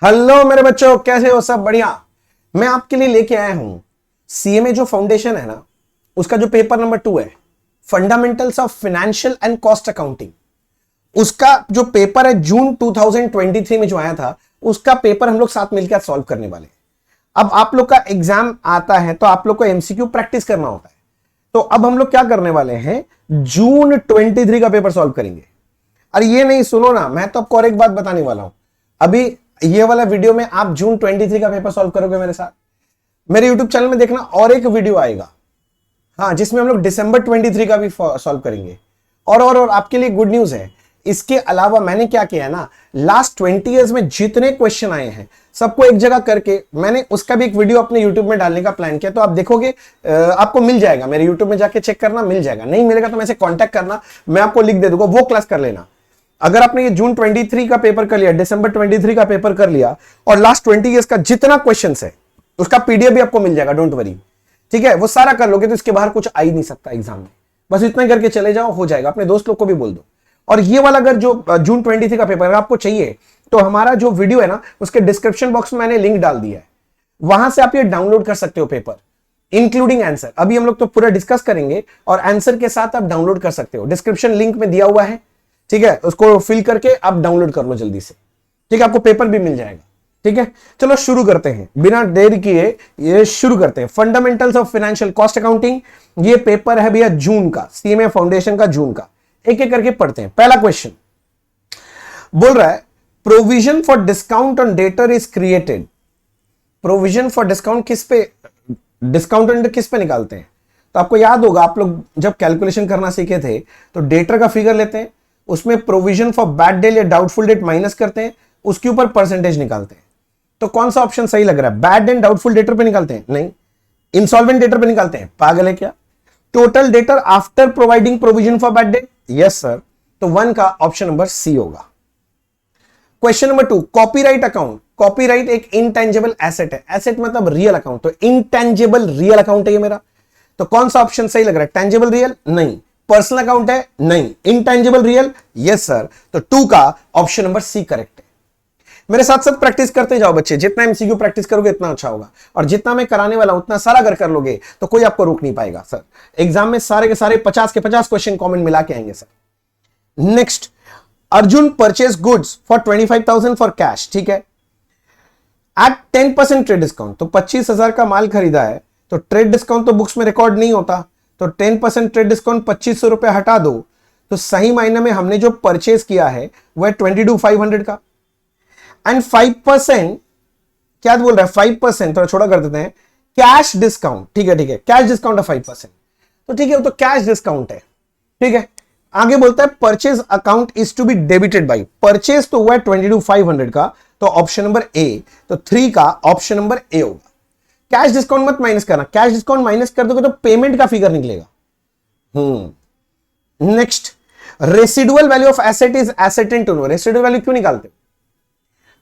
Hello मेरे बच्चों, कैसे हो? सब बढ़िया। मैं आपके लिए लेके आया हूं सीएमए जो फाउंडेशन है ना, उसका जो पेपर नंबर 2 है, fundamentals of financial and cost accounting. उसका जो पेपर है जून 2023 में जो आया था, उसका पेपर हम लोग साथ मिलकर सॉल्व करने वाले हैं। अब आप लोग का एग्जाम आता है तो आप लोग को एमसीक्यू प्रैक्टिस करना होता है। तो अब हम लोग क्या करने वाले हैं, जून 23 का पेपर सॉल्व करेंगे। अरे ये नहीं, सुनो ना, मैं तो आपको और एक बात बताने वाला हूं। अभी ये वाला वीडियो में आप जून 23 का पेपर सॉल्व करोगे मेरे साथ। मेरे यूट्यूब चैनल में देखना और एक वीडियो आएगा, हाँ, जिसमें हम लोग दिसंबर 23 का भी सॉल्व करेंगे। और आपके लिए गुड न्यूज है, इसके अलावा मैंने क्या किया है ना, लास्ट 20 ईयर्स में जितने क्वेश्चन आए हैं सबको एक जगह करके मैंने उसका भी एक वीडियो अपने यूट्यूब में डालने का प्लान किया। तो आप देखोगे, आपको मिल जाएगा, मेरे यूट्यूब में जाके चेक करना, मिल जाएगा। नहीं मिलेगा तो मेरे से कांटेक्ट करना, मैं आपको लिंक दे दूंगा, वो क्लास कर लेना। अगर आपने ये जून 23 का पेपर कर लिया, दिसंबर 23 का पेपर कर लिया, और लास्ट 20 ईयर्स का जितना क्वेश्चन है उसका पीडीएफ भी आपको मिल जाएगा, डोंट वरी। ठीक है, वो सारा कर लोगे तो इसके बाहर कुछ आ ही नहीं सकता एग्जाम में। बस इतना करके चले जाओ, हो जाएगा। अपने दोस्त लोग को भी बोल दो। और ये वाला अगर जो जून 23 का पेपर अगर आपको चाहिए तो हमारा जो वीडियो है ना, उसके डिस्क्रिप्शन बॉक्स में मैंने लिंक डाल दिया है, वहां से आप ये डाउनलोड कर सकते हो पेपर, इंक्लूडिंग आंसर। अभी हम लोग तो पूरा डिस्कस करेंगे और आंसर के साथ आप डाउनलोड कर सकते हो, डिस्क्रिप्शन लिंक में दिया हुआ है। ठीक है, उसको फिल करके आप डाउनलोड कर लो जल्दी से। ठीक है, आपको पेपर भी मिल जाएगा। ठीक है, चलो शुरू करते हैं, बिना देर किए ये शुरू करते हैं। Fundamentals of financial cost accounting, ये पेपर है भैया जून का, सीएमए फाउंडेशन का जून का। एक एक करके पढ़ते हैं। पहला क्वेश्चन बोल रहा है, provision for discount on debtor is created. Provision for discount किस पे, डिस्काउंट किस पे निकालते हैं? तो आपको याद होगा, आप लोग जब कैलकुलेशन करना सीखे थे तो डेटर का फिगर लेते हैं, उसमें प्रोविजन फॉर बैड डेट या डाउटफुल डेट माइनस करते हैं, उसके ऊपर परसेंटेज निकालते हैं। तो कौन सा ऑप्शन सही लग रहा है? बैड एंड डाउटफुल डेटर पे निकालते हैं? नहीं। इंसॉल्वेंट डेटर पे निकालते हैं? पागल है क्या? Total debtor after providing provision for bad debt? Yes sir. तो 1 का ऑप्शन नंबर सी होगा। Question number 2, copyright account. Copyright एक इनटेंजिबल एसेट है, एसेट मतलब रियल अकाउंट, तो इनटेंजिबल रियल अकाउंट है ये मेरा। तो कौन सा ऑप्शन सही लग रहा है? Tangible real? नहीं। पर्सनल अकाउंट है? नहीं। Intangible real? Yes sir. तो 2 का ऑप्शन नंबर सी करेक्ट है। मेरे साथ साथ प्रैक्टिस करते जाओ बच्चे, जितना एमसीक्यू प्रैक्टिस करोगे इतना अच्छा होगा, और जितना मैं कराने वाला हूं उतना सारा अगर कर लोगे तो कोई आपको रोक नहीं पाएगा सर। एग्जाम में सारे के सारे 50 के 50 क्वेश्चन कॉमन मिला के आएंगे sir. Next, Arjun purchase goods for 25,000 for cash. ठीक है, एट 10% ट्रेड डिस्काउंट। तो 25,000 का माल खरीदा है, तो ट्रेड डिस्काउंट तो बुक्स में रिकॉर्ड नहीं होता, तो 10% ट्रेड डिस्काउंट 2500 रुपए हटा दो, तो सही मायने में हमने जो परचेज किया है वह 22,500 का। एंड 5%, क्या बोल रहा है? 5%, थोड़ा छोटा कर देते हैं, कैश डिस्काउंट। ठीक है ठीक है, कैश डिस्काउंट है 5%, तो ठीक है, वो तो कैश डिस्काउंट है। ठीक है, आगे बोलता है purchase account is to be debited by. Purchase तो हुआ है 22,500 का, तो ऑप्शन नंबर ए, तो 3 का ऑप्शन नंबर ए होगा। कैश डिस्काउंट मत माइनस करना, कैश डिस्काउंट माइनस कर दोगे तो पेमेंट का फिगर निकलेगा। Next, residual value of asset is asset in turnover. Residual value क्यों निकालते हैं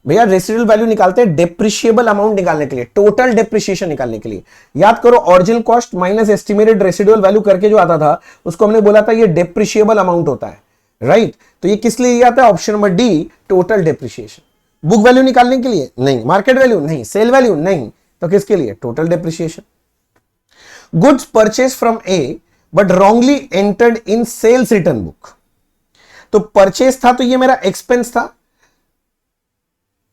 भैया? रेसिडुअल वैल्यू निकालते हैं डेप्रिशिएबल अमाउंट निकालने के लिए, टोटल डेप्रिसिएशन निकालने के लिए। याद करो, original cost minus estimated residual value करके जो आता था उसको हमने बोला था ये डेप्रिशिएबल अमाउंट होता है, राइट? तो ये किस लिए आता है? Option number D, total depreciation. Book value निकालने के लिए? नहीं। Market value? नहीं। Sale value? नहीं। तो किसके लिए? Total depreciation. Goods purchase from A but wrongly entered in sales return book. तो परचेज था तो ये मेरा एक्सपेंस था,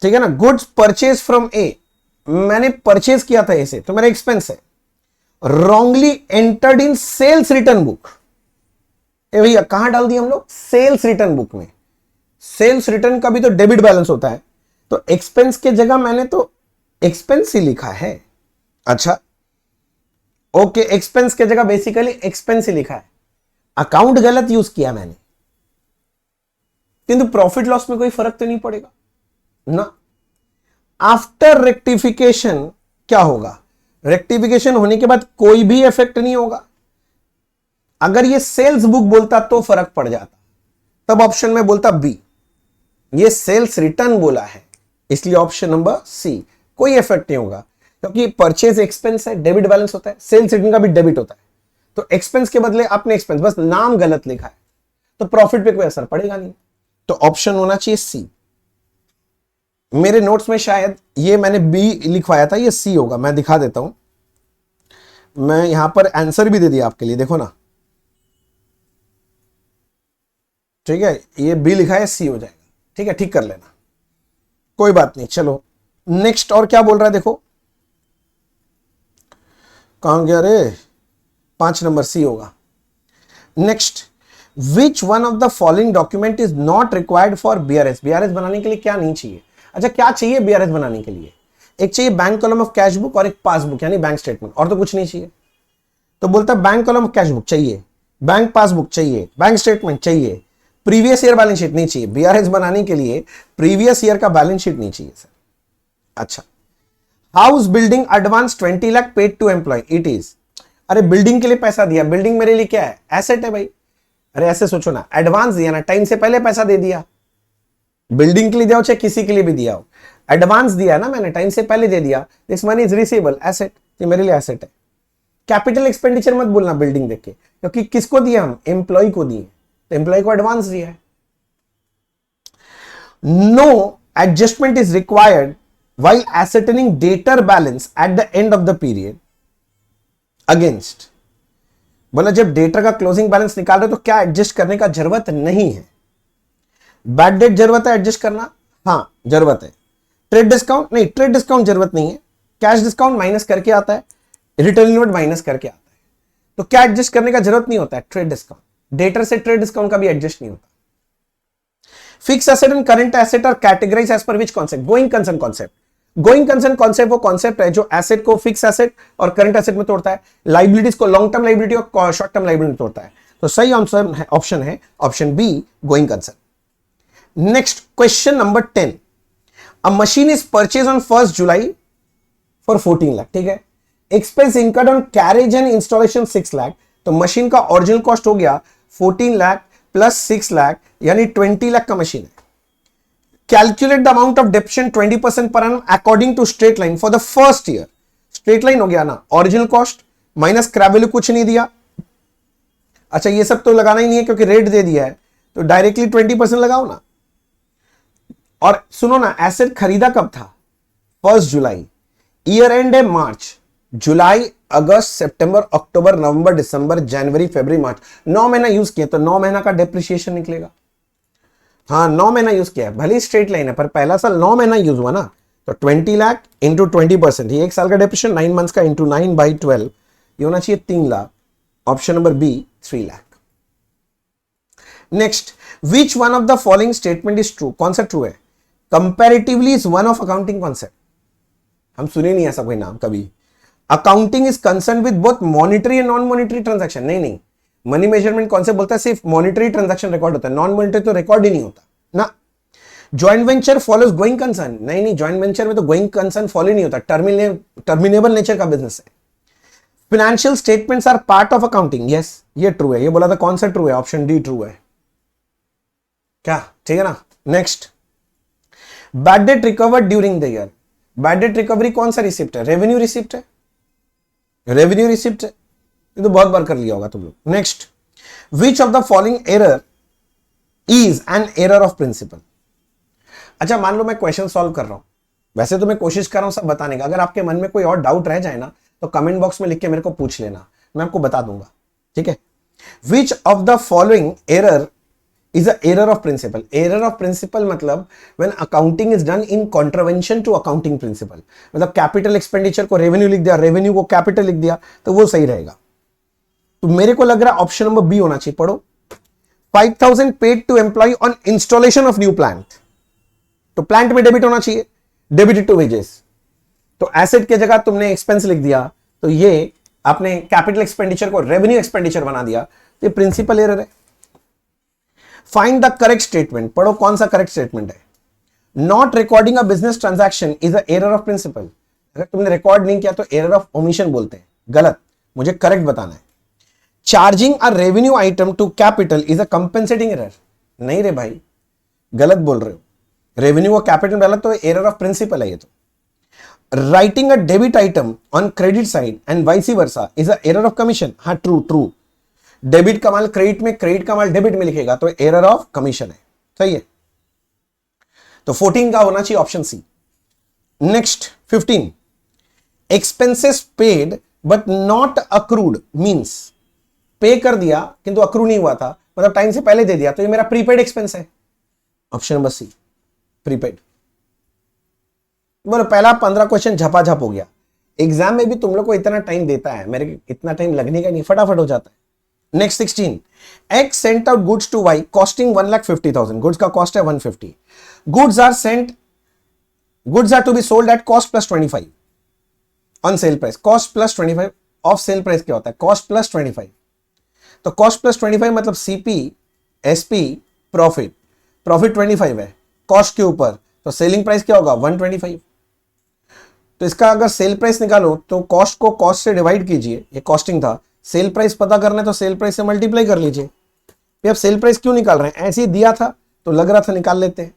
ठीक है ना। गुड्स परचेज फ्रॉम ए, मैंने परचेज किया था ऐसे, तो मेरा एक्सपेंस है। Wrongly entered in sales return book, ए भैया कहां डाल दिया हम लोग? सेल्स रिटर्न बुक में। सेल्स रिटर्न का भी तो डेबिट बैलेंस होता है, तो एक्सपेंस के जगह मैंने तो एक्सपेंस ही लिखा है। अच्छा ओके, एक्सपेंस के जगह बेसिकली एक्सपेंस ही लिखा है, अकाउंट गलत यूज किया मैंने, किंतु प्रॉफिट लॉस में कोई फर्क तो नहीं पड़ेगा ना। आफ्टर रेक्टिफिकेशन क्या होगा? रेक्टिफिकेशन होने के बाद कोई भी इफेक्ट नहीं होगा। अगर ये सेल्स बुक बोलता तो फर्क पड़ जाता, तब ऑप्शन में बोलता बी। ये सेल्स रिटर्न बोला है, इसलिए ऑप्शन नंबर सी, कोई इफेक्ट नहीं होगा, क्योंकि परचेज एक्सपेंस है, डेबिट बैलेंस होता है, सेल्स रिटर्न का भी डेबिट होता है। तो एक्सपेंस के बदले आपने एक्सपेंस, बस नाम गलत लिखा है, तो प्रॉफिट पे कोई असर पड़ेगा नहीं। तो ऑप्शन होना चाहिए सी। मेरे नोट्स में शायद ये मैंने बी लिखवाया था, ये सी होगा, मैं दिखा देता हूं। मैं यहां पर आंसर भी दे दिया आपके लिए, देखो ना, ठीक है, ये बी लिखा है, सी हो जाएगा, ठीक है, ठीक कर लेना, कोई बात नहीं। चलो नेक्स्ट, और क्या बोल रहा है देखो, कहां गया रे, 5 नंबर सी होगा। Next, which one of the following document is not required for BRS. BRS बनाने के लिए क्या नहीं चाहिए? अच्छा, क्या चाहिए बीआरएस बनाने के लिए? एक चाहिए bank column of cash book और एक पासबुक यानी बैंक स्टेटमेंट, और तो कुछ नहीं चाहिए। तो बोलता है bank column of cash book चाहिए, बैंक पासबुक चाहिए, बैंक स्टेटमेंट चाहिए, प्रीवियस ईयर बैलेंस शीट नहीं चाहिए। बीआरएस बनाने के लिए प्रीवियस ईयर का बैलेंस शीट नहीं चाहिए सर। अच्छा, house building advance 20 lakh paid to employ, it is, अरे बिल्डिंग के लिए पैसा दिया, बिल्डिंग मेरे लिए क्या है? एसेट है भाई। अरे ऐसे सोचो ना, एडवांस दिया ना, टाइम से पहले पैसा दे दिया, बिल्डिंग के लिए दिया हो चाहे किसी के लिए भी दिया हो, एडवांस दिया ना मैंने, टाइम से पहले दे दिया, this money is receivable, asset, ये मेरे लिए एसेट है। कैपिटल एक्सपेंडिचर मत बोलना बिल्डिंग देख के, क्योंकि किसको दिया हम? एम्प्लॉय को दिए, तो एम्प्लॉय को एडवांस दिया है। No adjustment is required while ascertaining debtor balance at the end of the period against, बोला जब डेटर का क्लोजिंग बैलेंस निकाल रहे तो क्या एडजस्ट करने का जरूरत नहीं है। बैड डेट जरूरत है एडजस्ट करना, हाँ जरूरत है। ट्रेड डिस्काउंट नहीं, ट्रेड डिस्काउंट जरूरत नहीं है, कैश डिस्काउंट माइनस करके आता है, रिटर्न इनवर्ड माइनस करके आता है, तो क्या एडजस्ट करने का जरूरत नहीं होता है? Trade discount. डेटर से ट्रेड डिस्काउंट का भी एडजस्ट नहीं होता। Fix asset and current asset are categorise as per which concept? Going concern concept. Going concern concept वो कॉन्सेप्ट है जो एसेट को फिक्स एसेट और करंट एसेट में तोड़ता है, लाइबिलिटीज को लॉन्ग टर्म लाइबिलिटी और शॉर्ट टर्म लाइबिलिटी में तोड़ता है। तो सही आंसर ऑप्शन है option B, going concern. Next question number 10, a machine is purchase on 1 July for 14 lakh, ठीक है, expense incurred on carriage and installation 6 lakh, तो मशीन का ओरिजिनल कॉस्ट हो गया 14 लाख प्लस 6 लाख यानी 20 लाख का मशीन है। Calculate the amount of depreciation 20% per annum according to straight line for the first year. Straight line हो गया ना, original cost minus scrap value, कुछ नहीं दिया। अच्छा ये सब तो लगाना ही नहीं है क्योंकि रेट दे दिया है, तो डायरेक्टली 20% लगाओ ना। और सुनो ना, एसेट खरीदा कब था? 1 जुलाई, ईयर एंड है मार्च, जुलाई अगस्त सितंबर अक्टूबर नवंबर दिसंबर जनवरी फरवरी मार्च, 9 महीना यूज किया तो 9 महीना का डेप्रिसिएशन निकलेगा। हाँ 9 महीना यूज किया है, भले स्ट्रेट लाइन है पर पहला साल 9 महीना यूज हुआ ना, तो 20 लाख इंटू 20%, ये एक साल का डेप्रिसिएशन 9 मंथ्स का इंटू 9/12, ये होना चाहिए 3 lakh. Option number B 3 lakh. Next, which one of the following statement is true? कौन सा ट्रू है? Comparatively is one of accounting concept, हम सुने नहीं ऐसा कोई नाम कभी। Accounting is concern with both monetary and non monetary transaction, नहीं, मनी मेजरमेंट कौन से बोलता है? सिर्फ मॉनिटरी ट्रांजैक्शन रिकॉर्ड होता है, नॉन मॉनिटरी तो रिकॉर्ड ही नहीं होता ना। Joint venture follows going concern, नहीं, जॉइंट वेंचर में तो गोइंग कंसर्न फॉलो नहीं होता, टर्मिनेबल नेचर का बिजनेस है। Financial statements are part of accounting, yes ये ट्रू है, ये बोला था, कौन सा ट्रू है? ऑप्शन डी ट्रू है क्या? ठीक है ना। Next, bad debt recovered during the year, bad debt recovery कौन सा रिसिप्ट है? रेवेन्यू रिसिप्ट है, रेवेन्यू रिसिप्ट है, ये तो बहुत बार कर लिया होगा तुम लोग। Next, which of the following error is an error of principle? अच्छा मान लो मैं क्वेश्चन सॉल्व कर रहा हूं, वैसे तो मैं कोशिश कर रहा हूं सब बताने का, अगर आपके मन में कोई और डाउट रह जाए ना तो कमेंट बॉक्स में लिख के मेरे को पूछ लेना, मैं आपको बता दूंगा, ठीक है। Which of the following error is a error of principle? Error of principle मतलब when accounting is done in contravention to accounting principle, मतलब कैपिटल एक्सपेंडिचर को रेवेन्यू लिख दिया, रेवेन्यू को कैपिटल लिख दिया, तो वो सही रहेगा। तो मेरे को लग रहा है ऑप्शन नंबर बी होना चाहिए, पढ़ो। 5,000 paid to employ on installation of new plant, तो प्लांट में डेबिट होना चाहिए, डेबिटेड टू वेजेस, तो एसेट की जगह तुमने एक्सपेंस लिख दिया, तो ये आपने कैपिटल एक्सपेंडिचर को रेवेन्यू एक्सपेंडिचर बना दिया, तो ये प्रिंसिपल एरर है। फाइंड द करेक्ट स्टेटमेंट, पढ़ो कौन सा करेक्ट स्टेटमेंट है। Not recording a business transaction is a error of principle, अगर तुमने रिकॉर्ड नहीं किया तो एरर ऑफ ओमिशन बोलते हैं, गलत, मुझे करेक्ट बताना है। Charging a revenue item to capital is a compensating error, नहीं रे भाई गलत बोल रहे हो, रेवेन्यू को कैपिटल डाला तो एरर ऑफ प्रिंसिपल है ये तो। Writing a debit item on credit side and vice versa is a error of commission, हाँ ट्रू ट्रू, डेबिट का माल क्रेडिट में, क्रेडिट का माल डेबिट में लिखेगा तो एरर ऑफ कमीशन है, सही है। तो 14 का होना चाहिए option C. Next 15, expenses paid but not accrued means pay कर दिया किंतु अक्रू नहीं हुआ था, मतलब टाइम से पहले दे दिया, तो ये मेरा प्रीपेड एक्सपेंस है। Option number C prepaid. बोलो पहला 15 क्वेश्चन झपाझप हो गया। एग्जाम में भी तुम लोग को इतना टाइम देता है, मेरे इतना टाइम लगने का नहीं, फटाफट हो जाता है। Next 16, X sent out goods to Y costing 1,50,000, goods का कॉस्ट है 150, goods are to be sold at cost plus 25 on sale price. Cost plus 25 of sale price क्या होता है? Cost plus 25। तो कॉस्ट प्लस 25 मतलब सीपी एसपी प्रॉफिट, प्रॉफिट 25 है cost के ऊपर, तो सेलिंग प्राइस क्या होगा? 125। तो इसका अगर सेल प्राइस निकालो तो कॉस्ट को कॉस्ट से डिवाइड कीजिए, ये कॉस्टिंग था, सेल प्राइस पता करना है तो सेल प्राइस से मल्टीप्लाई कर लीजिए। अब सेल प्राइस क्यों निकाल रहे हैं? ऐसे ही दिया था तो लग रहा था निकाल लेते हैं,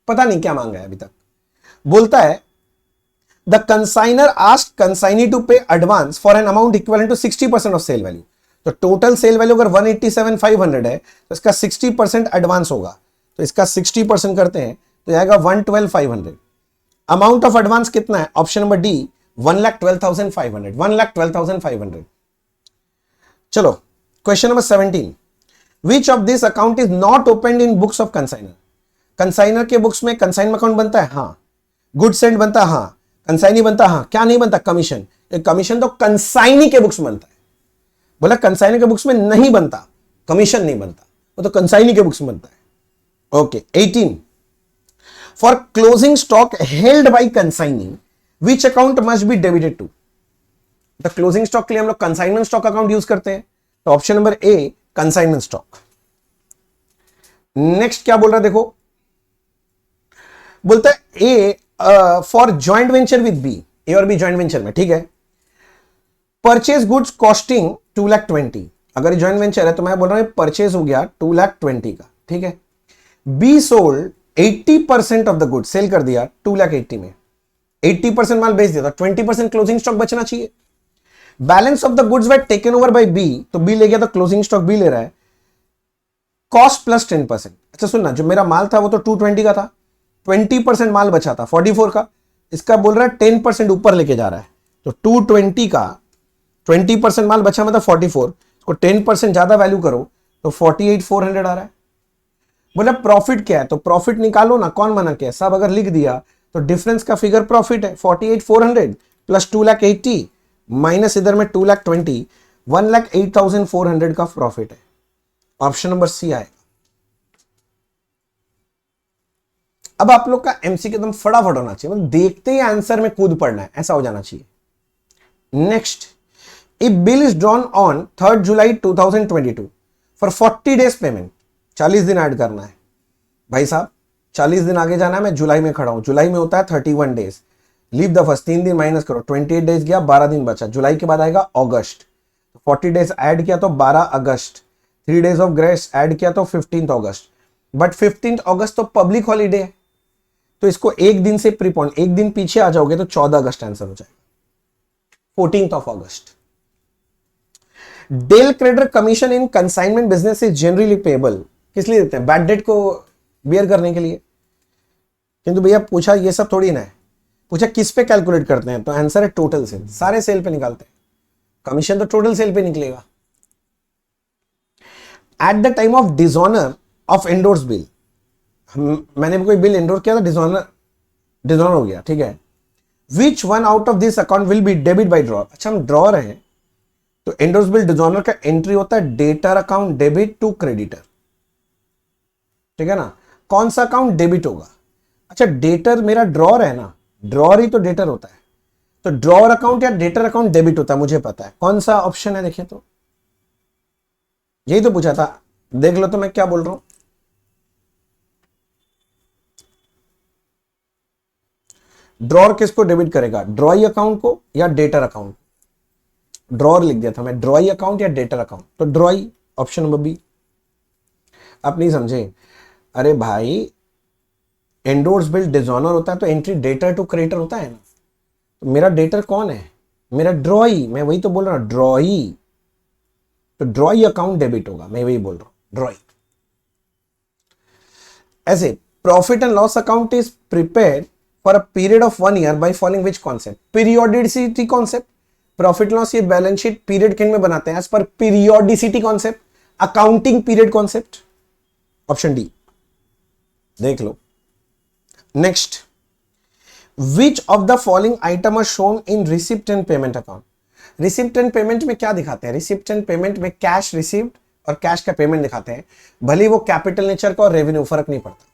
पता नहीं क्या मांगा है अभी तक। बोलता है the consignor asked consignee to pay advance for an amount equivalent to 60% of sale value. तो टोटल सेल वैल्यू अगर 187,500 है तो इसका 60% एडवांस होगा, तो इसका 60% करते हैं तो आएगा 112,500। अमाउंट ऑफ एडवांस कितना है? Option number D 1,12,500, 1,12,500। चलो question number 17, which of this account is not open in books of consignor. Consignor के बुक्स में कंसाइन अकाउंट बनता है, हाँ। गुड सेंड बनता है, हाँ। कंसाइनी बनता है, हाँ। क्या नहीं बनता? कमीशन। कमीशन तो कंसाइनी के बुक्स में बनता है। बोला कंसाइनी के बुक्स में नहीं बनता, कमीशन नहीं बनता, वो तो कंसाइनी के बुक्स में बनता है। Okay 18, for closing stock held by consignee which account must be debited to. The closing stock के लिए हम लोग कंसाइनमेंट स्टॉक अकाउंट यूज करते हैं, तो option number A consignment stock. Next क्या बोल रहा है देखो, बोलता है A for joint venture with B, A और बी ज्वाइंट वेंचर में, ठीक है। परचेज गुड्स कॉस्टिंग 2,20,000, अगर ज्वाइंट वेंचर है तो मैं बोल रहा हूं परचेज हो गया 2,20,000 का, ठीक है। B sold 80% of the goods, sale कर दिया 2,80,000 में, 80% माल बेच दिया, तो 20% क्लोजिंग स्टॉक बचना चाहिए। Balance of the goods were taken over by B, तो बी ले गया तो क्लोजिंग स्टॉक बी ले रहा है, कॉस्ट प्लस 10%। अच्छा सुनना, जो मेरा माल था वो तो 220 का था, 20% माल बचा था 44 का, इसका बोल रहा है 10% ऊपर लेके जा रहा है, तो 220 का 20% माल बचा मतलब 44, इसको 10% ज्यादा वैल्यू करो तो 48,400 आ रहा है। बोला प्रॉफिट क्या है, तो प्रॉफिट निकालो ना, कौन मना किया, सब अगर लिख दिया तो डिफरेंस का फिगर प्रॉफिट है 48,400 प्लस 2,80,000 माइनस इधर में 2,20,000, 1,08,400 का प्रॉफिट है। ऑप्शन नंबर सी आएगा। अब आप लोग का एमसी एकदम फटाफट होना चाहिए, मतलब देखते ही आंसर में कूद पड़ना है, ऐसा हो जाना चाहिए। Next, if bill is drawn on 3rd July 2022 for 40 days payment, 40 दिन ऐड करना है भाई साहब, 40 दिन आगे जाना है, मैं जुलाई में खड़ा हूं, जुलाई में होता है 31 डेज, लीव द फर्स्ट 3 दिन माइनस करो, 28 डेज गया, 12 दिन बचा, जुलाई के बाद आएगा अगस्त, 40 डेज ऐड किया तो 12 अगस्त, 3 डेज ऑफ ग्रेस ऐड किया तो 15 अगस्त, बट 15 अगस्त तो पब्लिक हॉलीडे है, तो इसको एक दिन से प्रीपोन, एक दिन पीछे आ जाओगे तो 14 अगस्त आंसर हो जाएगा, 14th अगस्त। Del creditor commission in consignment business is generally payable, किस लिए देते हैं? बैड डेट को बियर करने के लिए। किंतु भैया पूछा ये सब थोड़ी ना है, पूछा किस पे कैलकुलेट करते हैं, तो आंसर है टोटल सेल, सारे सेल पे निकालते हैं, कमीशन तो टोटल सेल पे निकलेगा। At the time of dishonour of endorse bill, मैंने कोई बिल एंडोर किया था, डिसऑनर हो गया, ठीक है। Which one out of this account will be debit by draw. अच्छा हम ड्रॉर हैं तो एंडोर्स बिल डिसऑनर का एंट्री होता है debtor account debit to creditor, ठीक है ना। कौन सा अकाउंट डेबिट होगा? अच्छा डेटर मेरा ड्रॉर है ना, ड्रॉर ही तो डेटर होता है, तो ड्रॉर अकाउंट या डेटर अकाउंट डेबिट होता है, मुझे पता है। कौन सा ऑप्शन है देखिए, तो यही तो पूछा था, देख लो तो मैं क्या बोल रहा हूं। ड्रॉर किसको डेबिट करेगा, ड्रॉई अकाउंट को या डेटर अकाउंट? ड्रॉर लिख दिया था मैं, ड्रॉई अकाउंट या डेटर अकाउंट, तो ड्रॉई, ऑप्शन नंबर बी। आप नहीं समझे, अरे भाई एंडोर्स बिल डिसऑनर होता है तो एंट्री डेटर टू क्रेडिटर होता है ना, तो मेरा डेटर कौन है? मेरा ड्रॉई, मैं वही तो बोल रहा हूं ड्रॉई, तो ड्रॉई अकाउंट डेबिट होगा, मैं वही बोल रहा हूं ड्रॉई। ऐसे profit and loss account is prepared for a period of 1 year by following which concept? Periodicity concept. Profit loss ये बैलेंस शीट पीरियड के में बनाते हैं एज पर periodicity concept, accounting period concept. Option D देख लो। Next, which of the following items are shown in receipt and payment account? Receipt and payment में क्या दिखाते हैं? रिसिप्ट एंड पेमेंट में कैश रिसीव्ड और कैश का पेमेंट दिखाते हैं, भले वो कैपिटल नेचर का और रेवेन्यू, फर्क नहीं पड़ता।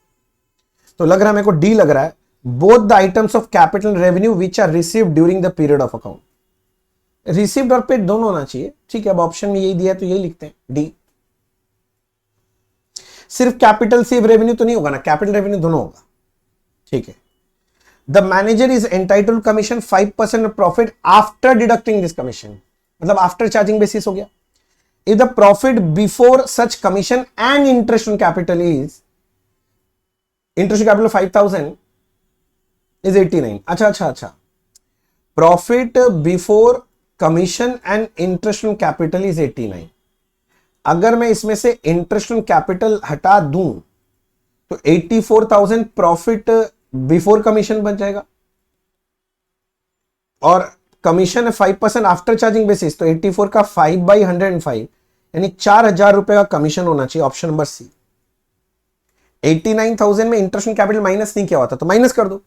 तो लग रहा है मेरे को डी लग रहा है, both the items of capital revenue which are received during the period of account. Received और पेड दोनों होना चाहिए, ठीक है। अब ऑप्शन में यही दिया है तो यही लिखते हैं डी। सिर्फ कैपिटल सेव रेवेन्यू तो नहीं होगा ना, कैपिटल रेवेन्यू दोनों होगा, ठीक है। The manager is entitled commission 5% of profit after deducting this commission, मतलब आफ्टर चार्जिंग बेसिस हो गया। If the profit before such commission and interest on capital is, interest capital 5000 is 89। अच्छा, profit before commission and interest on capital is 89। अगर मैं इसमें से interest on capital हटा दूं तो 84,000 प्रॉफिट बिफोर कमीशन बन जाएगा, और कमीशन है 5% आफ्टर चार्जिंग बेसिस, तो 84 का 5/105 यानी 4,000 रुपए का कमीशन होना चाहिए। ऑप्शन नंबर सी। 89,000 में इंटरेस्ट ऑन कैपिटल माइनस नहीं किया हुआ था तो माइनस कर दो,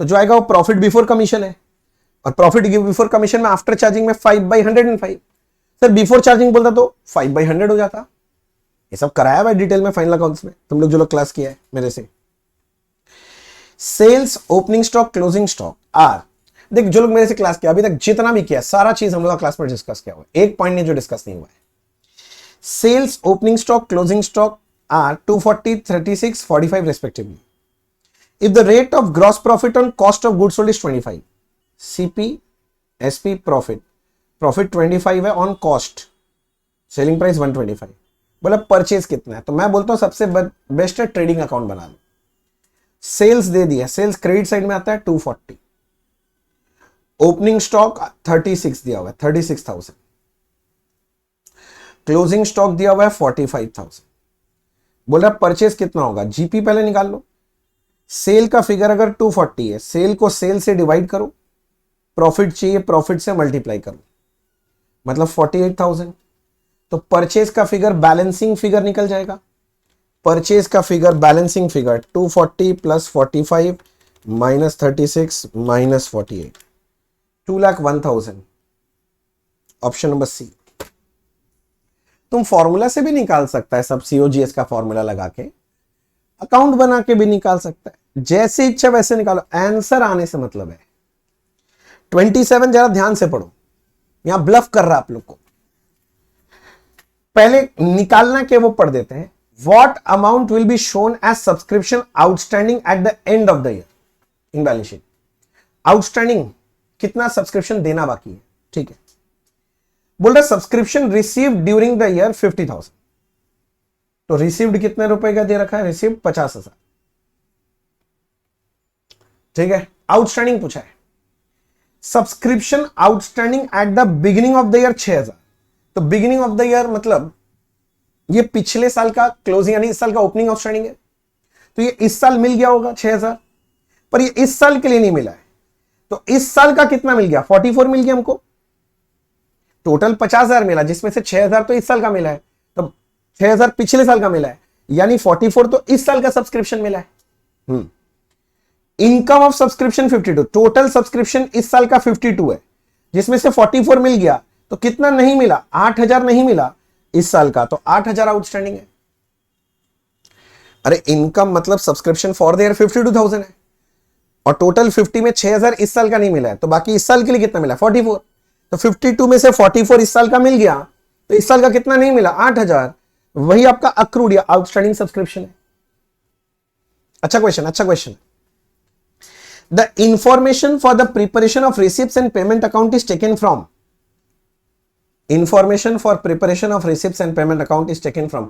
तो जो आएगा वो प्रॉफिट बिफोर कमीशन है, और प्रॉफिट बिफोर कमीशन में आफ्टर चार्जिंग में 5/105। सर बिफोर चार्जिंग बोलता तो 5/100 हो जाता। ये सब कराया भाई डिटेल में फाइनल अकाउंट्स में, तुम लोग जो लोग क्लास किया है मेरे से। Sales, opening stock, closing stock are, देख जो लोग मेरे से क्लास किया अभी तक जितना भी किया सारा चीज हम लोग क्लास में डिस्कस किया हुआ है, एक पॉइंट नहीं जो डिस्कस नहीं हुआ है। Sales, opening stock, closing stock are 240, 36, 45 respectively. If the rate of gross profit on cost of goods sold is 25, CP, SP, profit 25 है ऑन कॉस्ट, सेलिंग प्राइस 125, बोला परचेज कितना है, तो मैं बोलता हूं सबसे बेस्ट है ट्रेडिंग अकाउंट बना लो। सेल्स दे दिया, सेल्स क्रेडिट साइड में आता है 240, ओपनिंग स्टॉक 36 दिया हुआ है 36,000, क्लोजिंग स्टॉक दिया हुआ है 45,000। बोल रहा परचेज कितना होगा, जीपी पहले निकाल लो। सेल का फिगर अगर 240 है, सेल को सेल से डिवाइड करो, प्रॉफिट चाहिए प्रॉफिट से मल्टीप्लाई करो, मतलब 48,000। तो परचेज का फिगर बैलेंसिंग फिगर निकल जाएगा। परचेज का figure balancing figure 240 plus 45 minus 36 minus 48, 2,01,000। Option number C. तुम फॉर्मूला से भी निकाल सकता है, सब सीओजीएस का फॉर्मूला लगा के, अकाउंट बना के भी निकाल सकता है, जैसे इच्छा वैसे निकालो, आंसर आने से मतलब है। 27 जरा ध्यान से पढ़ो, यहां ब्लफ कर रहा आप लोग को, पहले निकालना के वो पढ़ देते हैं। What amount will be shown as subscription outstanding at the end of the year in balance sheet? Outstanding कितना सब्सक्रिप्शन देना बाकी है, ठीक है। बोल रहा subscription received during the year 50,000, तो रिसीव्ड कितने रुपए का दे रखा है, रिसीव्ड 50,000, ठीक है। आउटस्टैंडिंग पूछा है, subscription outstanding at the beginning of the year 6,000, तो बिगिनिंग ऑफ द ईयर मतलब ये पिछले साल का क्लोजिंग यानी इस साल का ओपनिंग आउटस्टैंडिंग है, तो ये इस साल मिल गया होगा 6,000, पर ये इस साल के लिए नहीं मिला है, तो इस साल का कितना मिल गया, 44 मिल गया हमको। टोटल 50,000 मिला, जिसमें से 6,000 तो इस साल का मिला है, तो 6,000 पिछले साल का मिला है, यानी 44 तो इस साल का सब्सक्रिप्शन मिला है। Income of subscription 52, total subscription इस साल का 52 है, जिसमें से 44 मिल गया, तो कितना नहीं मिला, 8,000 नहीं मिला इस साल का, तो 8,000 आउटस्टैंडिंग है। अरे इनकम मतलब सब्सक्रिप्शन फॉर द ईयर 52,000 है, और टोटल 50 में 6,000 इस साल का नहीं मिला है, तो बाकी इस साल के लिए कितना मिला, 44, तो 52 में से 44 इस साल का मिल गया, तो इस साल का कितना नहीं मिला, 8,000, वही आपका अक्रूड या आउटस्टैंडिंग सब्सक्रिप्शन है। अच्छा question. The information for the preparation of receipts and payment account is taken from, information for preparation of receipts and payment account is taken from,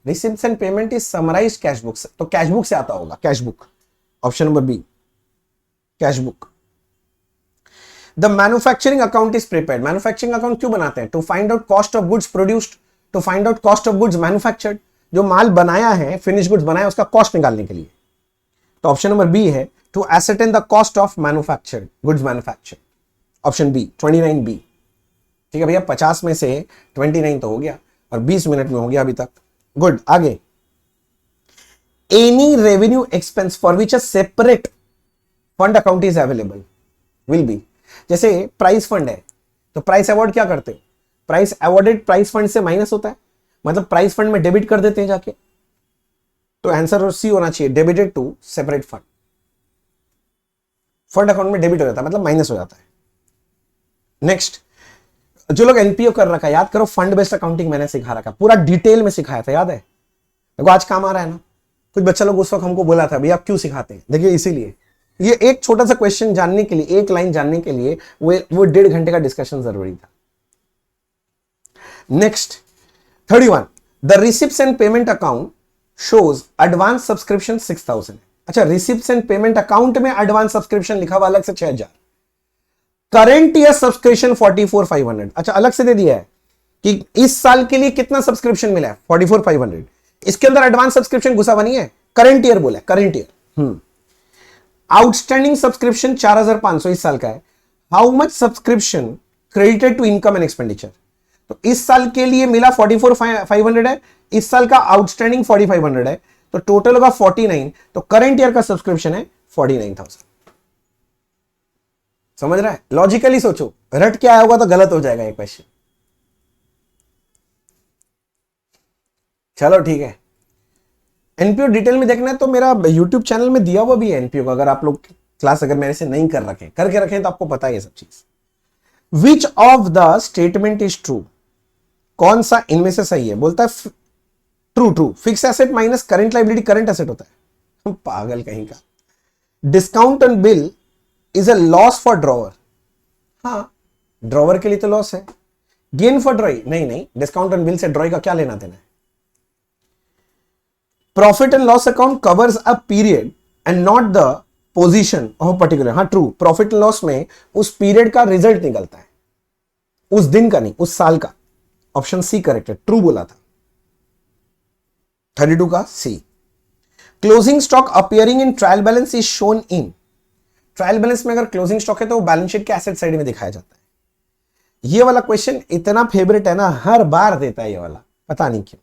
receipts and payment is summarized cash books, तो cash book से आता होगा, cash book. Option number B, cash book. The manufacturing account is prepared, manufacturing account क्यों बनाते हैं, to find out cost of goods produced, to find out cost of goods manufactured, जो माल बनाया है फिनिश गुड्स बनाया उसका कॉस्ट निकालने के लिए। तो ऑप्शन नंबर बी है to ascertain the cost of manufactured goods manufactured, option B 29 B. ठीक है भैया, 50 में से 29 तो हो गया और 20 मिनट में हो गया अभी तक। गुड, आगे। Any revenue expense for which a separate fund account is available will be, जैसे प्राइस फंड है तो प्राइस अवार्ड क्या करते हो, प्राइस अवार्डेड प्राइस फंड से माइनस होता है, मतलब प्राइस फंड में डेबिट कर देते हैं जाके, तो आंसर सी होना चाहिए, debited to separate fund. Fund account में डेबिट हो जाता है मतलब माइनस हो जाता है। नेक्स्ट, जो लोग एनपीओ कर रखा है याद करो, फंड बेस्ड अकाउंटिंग मैंने सिखा रखा, पूरा डिटेल में सिखाया था, याद है? देखो आज काम आ रहा है ना। कुछ बच्चा लोग उस वक्त हमको बोला था भैया आप क्यों सिखाते हैं, देखिए इसीलिए, ये एक छोटा सा क्वेश्चन जानने के लिए, एक लाइन जानने के लिए वो 1.5 घंटे का डिस्कशन जरूरी था। Next 31, the receipts and payment account shows advance subscription 6000। अच्छा, रिसिप्ट्स एंड पेमेंट अकाउंट में एडवांस सब्सक्रिप्शन लिखा हुआ अलग से 6000, करंट ईयर सब्सक्रिप्शन 44,500। अच्छा, अलग से दे दिया है कि इस साल के लिए कितना सब्सक्रिप्शन मिला है 44,500, इसके अंदर एडवांस सब्सक्रिप्शन घुसा हुआ नहीं है, करंट ईयर बोला, करंट ईयर। आउटस्टैंडिंग सब्सक्रिप्शन 4,500 इस साल का है। How much subscription credited to income and expenditure, तो इस साल के लिए मिला 44,500 है, इस साल का आउटस्टैंडिंग 4,500 है, तो टोटल होगा 49, तो करंट ईयर का सब्सक्रिप्शन है 49,000। समझ रहा है? लॉजिकली सोचो, रट के आया होगा तो गलत हो जाएगा ये क्वेश्चन। चलो ठीक है, एनपीओ डिटेल में देखना है तो मेरा यूट्यूब चैनल में दिया हुआ भी है एनपीओ का, अगर आप लोग क्लास अगर मेरे से नहीं कर रखे, करके रखें तो आपको पता है ये सब चीज। विच of the statement is true, कौन सा इनमें से सही है? बोलता है true, true. Fix asset minus current liability current asset होता है, पागल कहीं का। Discount on bill is a loss for drawer, हाँ ड्रॉवर के लिए तो लॉस है। गेन फॉर ड्रॉई, नहीं नहीं, डिस्काउंट ऑन बिल से ड्रॉई का क्या लेना देना है। Profit and loss account covers a period and not the position of particular, हाँ ट्रू। प्रॉफिट एंड लॉस में उस पीरियड का रिजल्ट निकलता है, उस दिन का नहीं, उस साल का। ऑप्शन सी करेक्ट है, ट्रू बोला था। 32 का C. Closing stock appearing in trial balance is shown in, trial balance में अगर क्लोजिंग स्टॉक है तो वो बैलेंस शीट के एसेट साइड में दिखाया जाता है। ये वाला क्वेश्चन इतना फेवरेट है ना, हर बार देता है ये वाला, पता नहीं क्यों।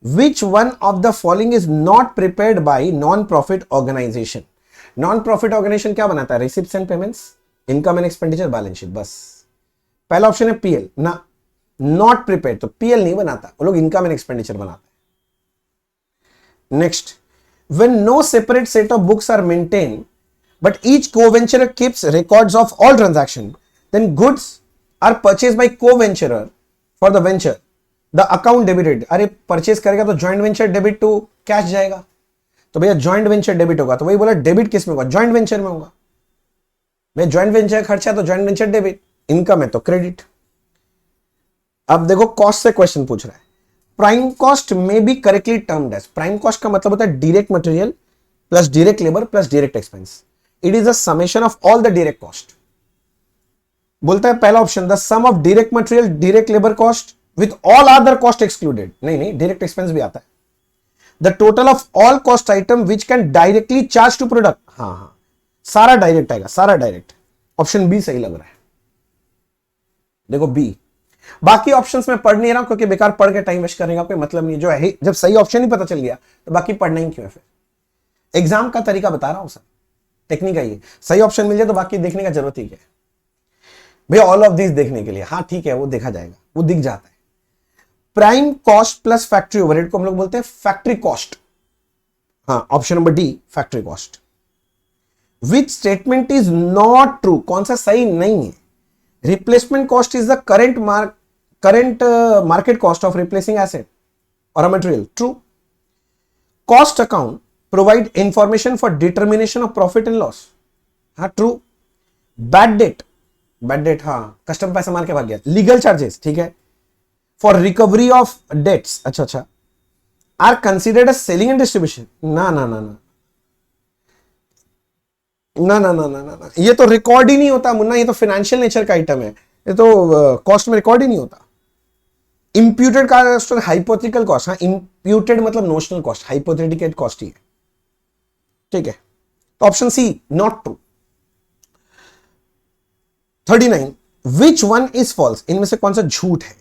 Which one of the following is not prepared by non-profit organization? Non-profit organization क्या बनाता है? Receipts and payments, income and expenditure, balance sheet, बस। पहला ऑप्शन है पीएल ना, नॉट प्रिपेयर्ड, तो पीएल नहीं बनाता, वो लोग इनकम एंड एक्सपेंडिचर बनाते हैं। Next, when no separate set of books are maintained but each co-venturer keeps records of all transaction, then goods are purchased by co-venturer for the venture, the account debited. अरे purchase करेगा तो joint venture debit to cash जाएगा, तो भैया joint venture debit होगा, तो वही बोला डेबिट किस में होगा? ज्वाइंट वेंचर में होगा। भैया ज्वाइंट वेंचर खर्चा तो ज्वाइंट वेंचर डेबिट, इनकम है तो क्रेडिट। अब देखो कॉस्ट से क्वेश्चन पूछ रहा है, प्राइम कॉस्ट में B correctly termed as, prime cost का मतलब होता है direct material plus direct labour plus direct expense. It is the summation of all the direct cost. बोलता है पहला option, the sum of direct material direct labour cost with all other cost excluded, नहीं नहीं direct expense भी आता है। the total of all cost item which can directly charge to product, हाँ हाँ सारा डायरेक्ट आएगा, सारा डायरेक्ट। ऑप्शन बी सही लग रहा है, देखो बी। बाकी ऑप्शंस में पढ़ नहीं रहा हूं क्योंकि बेकार पढ़ के टाइम वेस्ट करने का कोई मतलब नहीं, जो है जब सही ऑप्शन ही पता चल गया तो बाकी पढ़ना ही क्यों है फिर। एग्जाम का तरीका बता रहा हूं सर, टेक्निक है ये, सही ऑप्शन मिल जाए तो बाकी देखने का जरूरत ही क्या है भैया, ऑल ऑफ दिस देखने के लिए। हाँ ठीक है, वो देखा जाएगा, वो दिख जाता है। Prime cost plus factory overhead को हम लोग बोलते हैं फैक्ट्री कॉस्ट, हाँ option number D factory cost. Which statement is not true, कौन सा सही नहीं है? Replacement cost is the current market cost of replacing asset और a material, true. Cost account provide information for determination of profit and loss, हाँ true. Bad debt हाँ customer पैसा मार के भाग गया। लीगल चार्जेस, ठीक है, फॉर रिकवरी ऑफ डेट्स, अच्छा are considered as selling and distribution, ना ना ना ना ना ना ना ना ना, ये तो रिकॉर्ड ही नहीं होता मुन्ना, ये तो फाइनेंशियल नेचर का आइटम है, ये तो कॉस्ट में रिकॉर्ड ही नहीं होता। इंप्यूटेड कॉस्ट और हाइपोथेटिकल कॉस्ट, हाँ इंप्यूटेड मतलब नोशनल कॉस्ट, हाइपोथेटिकल कॉस्ट ही है, ठीक है। तो option C not true. 39 which one is false, इनमें से कौन सा झूठ है?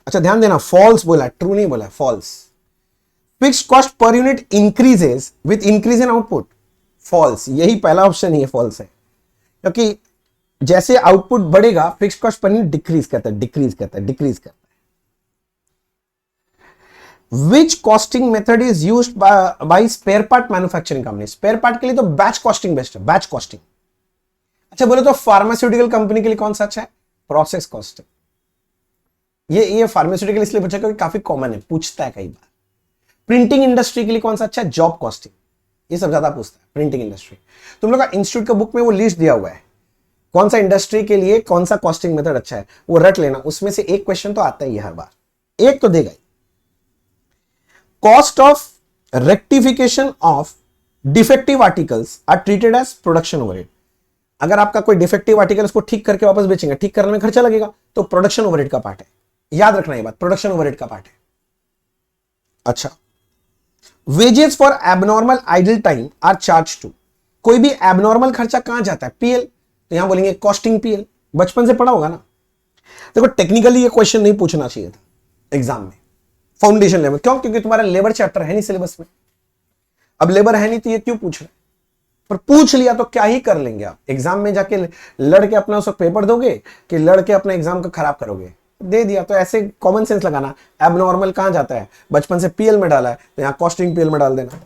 अच्छा ध्यान देना, फॉल्स बोला, ट्रू नहीं बोला, false. Fixed cost per unit increases with increase in output, false. यही पहला ऑप्शन ही है, फॉल्स है, क्योंकि जैसे आउटपुट बढ़ेगा fixed cost per unit decrease करता है, डिक्रीज करता है, डिक्रीज करता है। Which costing method is used by spare part manufacturing company? Spare part के लिए तो बैच कॉस्टिंग बेस्ट है, बैच कॉस्टिंग। अच्छा बोले तो फार्मास्यूटिकल कंपनी के लिए कौन सा अच्छा है? Process costing. ये फार्मास्यूटिकल इसलिए पूछा क्योंकि काफी कॉमन है, पूछता है कई बार। प्रिंटिंग इंडस्ट्री के लिए कौन सा अच्छा है? Job costing. ये सब ज्यादा पूछता है, प्रिंटिंग इंडस्ट्री। तुम लोग का इंस्टीट्यूट का बुक में वो लिस्ट दिया हुआ है, कौन सा इंडस्ट्री के लिए कौन सा कॉस्टिंग मेथड अच्छा है, वो रट लेना, उसमें से एक क्वेश्चन तो आता ही है हर बार, एक तो देगा ही। Cost of rectification of defective articles are treated as production overhead. अगर आपका कोई डिफेक्टिव आर्टिकल उसको ठीक करके वापस बेचेंगे, ठीक करने में खर्चा लगेगा, तो प्रोडक्शन ओवरहेड का पार्ट है। याद रखना ये बात, प्रोडक्शन ओवरहेड का पार्ट है। अच्छा, wages for abnormal idle time are charge to. कोई भी एबनॉर्मल खर्चा कहां जाता है? पीएल। तो यहां बोलेंगे कॉस्टिंग पीएल, बचपन से पढ़ा होगा ना। देखो टेक्निकली ये क्वेश्चन नहीं पूछना चाहिए था एग्जाम में, फाउंडेशन लेवल। क्यों? क्योंकि तुम्हारा लेबर चैप्टर है नहीं सिलेबस में। अब लेबर है नहीं तो ये क्यों पूछ रहे? पर पूछ लिया तो क्या ही कर लेंगे आप? एग्जाम में जाके लड़के अपना उस पेपर दोगे कि लड़के अपना एग्जाम को खराब करोगे? दे दिया तो ऐसे कॉमन सेंस लगाना। एबनॉर्मल कहां जाता है? बचपन से पीएल में डाला है तो यहां कॉस्टिंग पीएल में डाल देना।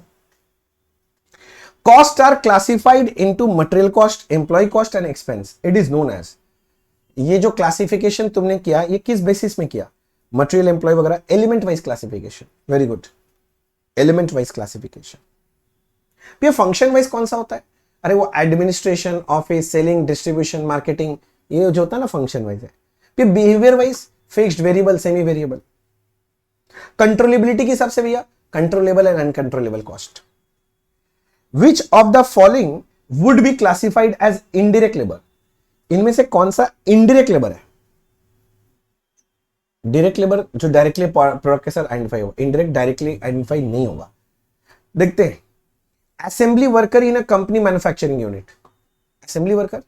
Cost are classified into material cost, employ cost and expense. It is known as. ये जो क्लासिफिकेशन तुमने किया ये किस बेसिस में किया? मटेरियल, एम्प्लॉय वगैरह, element wise classification. Very good, element wise classification. ये फंक्शन वाइज कौन सा होता है? अरे वो administration, office, selling, distribution, marketing, ये जो होता है ना फंक्शन वाइज है। ये behaviour wise fixed, variable, semi variable. Controllability के हिसाब से भैया controllable and uncontrollable cost. Which of the following would be classified as indirect labour? इनमें से कौन सा इनडायरेक्ट लेबर है? डायरेक्ट लेबर जो डायरेक्टली प्रोडक्ट के साथ आइडेंटिफाई होगा, इनडायरेक्ट डायरेक्टली आइडेंटिफाई नहीं होगा। देखते हैं, assembly worker in a company manufacturing unit. Assembly worker,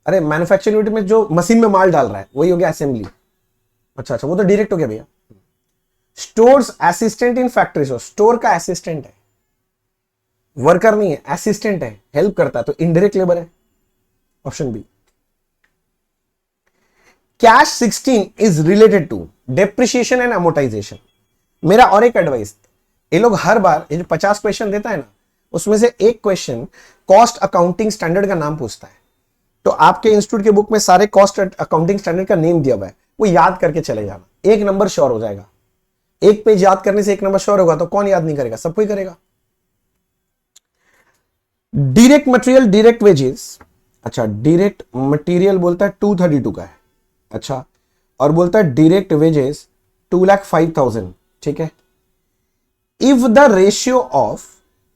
अरे मैन्युफैक्चरिंग यूनिट में जो मशीन में माल डाल रहा है वही हो गया असेंबली। अच्छा वो तो डायरेक्ट हो गया भैया। Stores assistant in factory, store का असिस्टेंट है, वर्कर नहीं है, असिस्टेंट है, हेल्प करता है, तो इनडायरेक्ट लेबर है। Option B. Cash 16 is related to depreciation and amortisation. मेरा और एक एडवाइस, ये लोग हर बार ये जो 50 क्वेश्चन देता है ना, उसमें से एक क्वेश्चन कॉस्ट अकाउंटिंग स्टैंडर्ड का नाम पूछता है। तो आपके इंस्टीट्यूट के बुक में सारे कॉस्ट अकाउंटिंग स्टैंडर्ड का नेम दिया हुआ है, वो याद करके चले जाना, एक नंबर श्योर हो जाएगा। एक पेज याद करने से एक नंबर श्योर होगा तो कौन याद नहीं करेगा? सब कोई करेगा। Direct material, direct wages. अच्छा डायरेक्ट मटेरियल बोलता है 232 का है। अच्छा, और बोलता है डायरेक्ट वेजेस 2,05,000। ठीक है। If the ratio of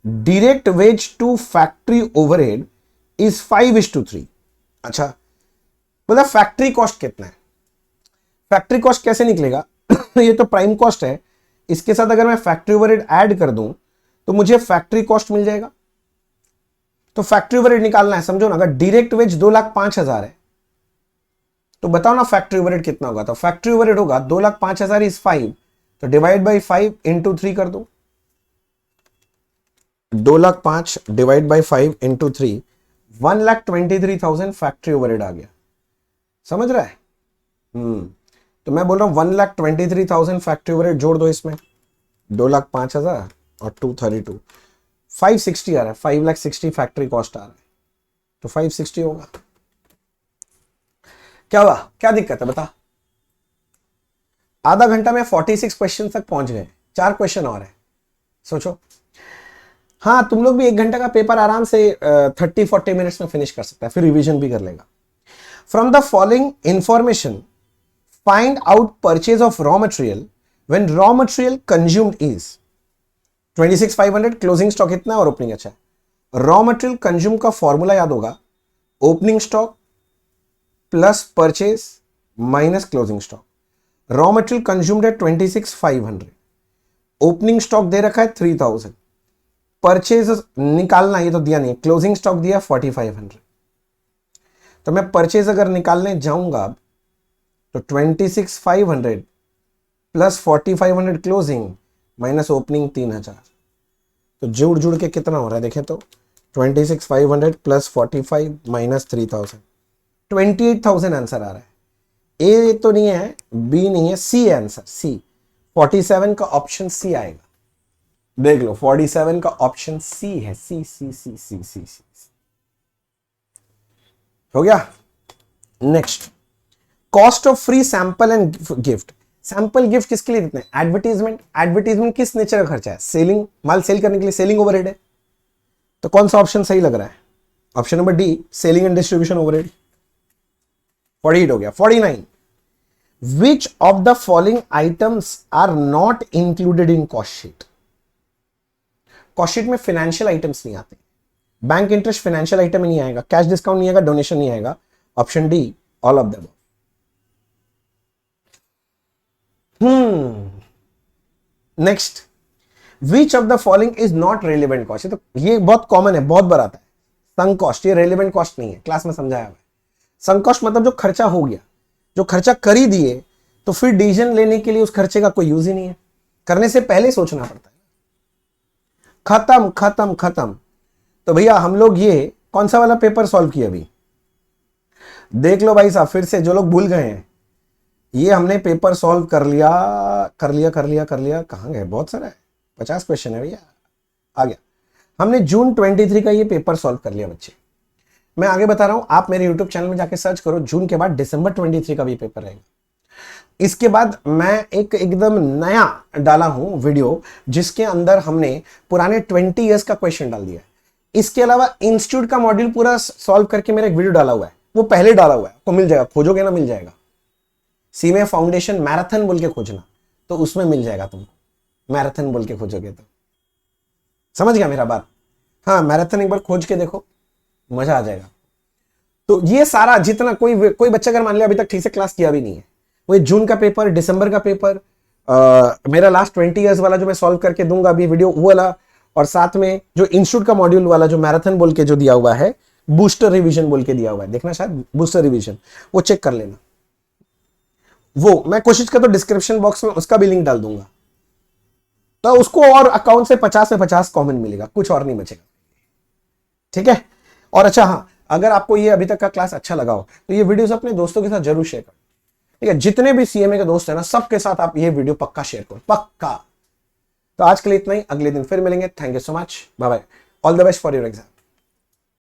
direct wage to factory overhead is 5:3। अच्छा बोला फैक्ट्री कॉस्ट कितना है? फैक्ट्री कॉस्ट कैसे निकलेगा? ये तो प्राइम कॉस्ट है, इसके साथ अगर मैं फैक्ट्री ओवरहेड ऐड कर दूं तो मुझे फैक्ट्री कॉस्ट मिल जाएगा। तो फैक्ट्री ओवरहेड निकालना है, समझो ना। अगर डायरेक्ट वेज 2,05,000 है तो बताओ ना फैक्ट्री ओवरहेड कितना होगा? तो फैक्ट्री ओवरहेड होगा 2,05,000 इज 5, तो डिवाइड बाई 5 इंटू 3 कर दो। 2,05,000 divide by 5 into 3, 1,23,000 factory overhead आ गया। समझ रहा है? तो मैं बोल रहा हूं 1,23,000 फैक्ट्री ओवरहेड जोड़ दो इसमें, 2,05,000 और 232, 560 आ रहा है। 5,60,000 फैक्ट्री कॉस्ट आ रहा है, तो 560 होगा। क्या हुआ? क्या दिक्कत है बता? आधा घंटा में 46 क्वेश्चन तक पहुंच गए, 4 क्वेश्चन और है, सोचो। हाँ तुम लोग भी 1 घंटा का पेपर आराम से 30-40 मिनट्स में फिनिश कर सकता है, फिर रिवीजन भी कर लेगा। From the following information find out purchase of raw material when raw material consumed is 26,500। Closing stock इतना है और ओपनिंग अच्छा है। रॉ मटेरियल कंज्यूम का फॉर्मूला याद होगा, opening stock plus purchase minus closing stock. Raw material consumed है 26,500, opening stock दे रखा है 3,000, परचेज निकालना, ये तो दिया नहीं, क्लोजिंग स्टॉक दिया 4500, तो मैं परचेज अगर निकालने जाऊंगा तो 26,500 प्लस 4,500 क्लोजिंग माइनस ओपनिंग 3,000, तो जुड़ जुड़ के कितना हो रहा है देखें तो 26,500 प्लस 45 माइनस 3,000, 28,000 आंसर आ रहा है। ए तो नहीं है, बी नहीं है, सी है आंसर, सी 47 का ऑप्शन सी आएगा। देख लो 47 का ऑप्शन सी है, सी सी सी सी सी सी, हो गया। Next, cost of free sample and gift. Sample gift किसके लिए देते हैं? एडवर्टीजमेंट। एडवर्टीजमेंट किस नेचर का खर्चा है? सेलिंग, माल सेल करने के लिए सेलिंग ओवरहेड है। तो कौन सा ऑप्शन सही लग रहा है? Option number D, selling and distribution overhead. 48 हो गया। 49, which of the following items are not included in cost sheet? Cost sheet में फाइनेंशियल आइटम्स नहीं आते, बैंक इंटरेस्ट फाइनेंशियल आइटम में नहीं आएगा, कैश डिस्काउंट नहीं आएगा, डोनेशन नहीं आएगा। Option D, all of the above. Next, which of the following is not relevant cost? तो ये बहुत कॉमन है, बहुत बार आता है। संक कॉस्ट, ये रेलिवेंट कॉस्ट नहीं है, क्लास में समझाया हुआ है। संक कॉस्ट मतलब जो खर्चा हो गया, जो खर्चा कर ही दिए, तो फिर डिसीजन लेने के लिए उस खर्चे का कोई यूज ही नहीं है, करने से पहले सोचना पड़ता है। खत्म खत्म खत्म। तो भैया हम लोग ये कौन सा वाला पेपर सॉल्व किया अभी? देख लो भाई साहब, फिर से जो लोग भूल गए हैं, ये हमने पेपर सॉल्व कर लिया कर लिया कर लिया कर लिया। कहां गए? बहुत सारा है, 50 क्वेश्चन है भैया, आ गया। हमने जून 23 का ये पेपर सॉल्व कर लिया बच्चे। मैं आगे बता रहा हूं, आप मेरे यूट्यूब चैनल में जाके सर्च करो, जून के बाद दिसंबर 23 का भी पेपर रहेगा। इसके बाद मैं एक एकदम नया डाला हूं वीडियो, जिसके अंदर हमने पुराने 20 ईयर्स का क्वेश्चन डाल दिया है। इसके अलावा इंस्टीट्यूट का मॉड्यूल पूरा सॉल्व करके मेरा एक वीडियो डाला हुआ है, वो पहले डाला हुआ है, आपको मिल जाएगा, खोजोगे ना मिल जाएगा। सीमे फाउंडेशन मैराथन बोल के खोजना, तो उसमें मिल जाएगा तुमको, मैराथन बोल के खोजोगे तो। समझ गया मेरा बात? हाँ, मैराथन एक बार खोज के देखो, मजा आ जाएगा। तो ये सारा जितना, कोई बच्चा अगर मान लिया अभी तक ठीक से क्लास किया भी नहीं है, वो जून का पेपर, दिसंबर का पेपर, मेरा लास्ट 20 ईयर्स वाला जो मैं सॉल्व करके दूंगा अभी वीडियो, वो वाला, और साथ में जो इंस्टीट्यूट का मॉड्यूल वाला जो मैराथन बोल के जो दिया हुआ है, बूस्टर रिवीजन बोल के दिया हुआ है, देखना शायद बूस्टर रिवीजन, वो चेक कर लेना। वो मैं कोशिश करता हूं डिस्क्रिप्शन बॉक्स में उसका भी लिंक डाल दूंगा, तो उसको और अकाउंट से 50 में 50 कॉमन मिलेगा, कुछ और नहीं बचेगा। ठीक है? और अच्छा हाँ, अगर आपको ये अभी तक का क्लास अच्छा लगा हो तो ये वीडियोस अपने दोस्तों के साथ जरूर शेयर करो। ठीक है? जितने भी सीएमए के दोस्त हैं ना, सबके साथ आप ये वीडियो पक्का शेयर करो, पक्का। तो आज के लिए इतना ही, अगले दिन फिर मिलेंगे। Thank you so much, bye bye, all the best for your exam.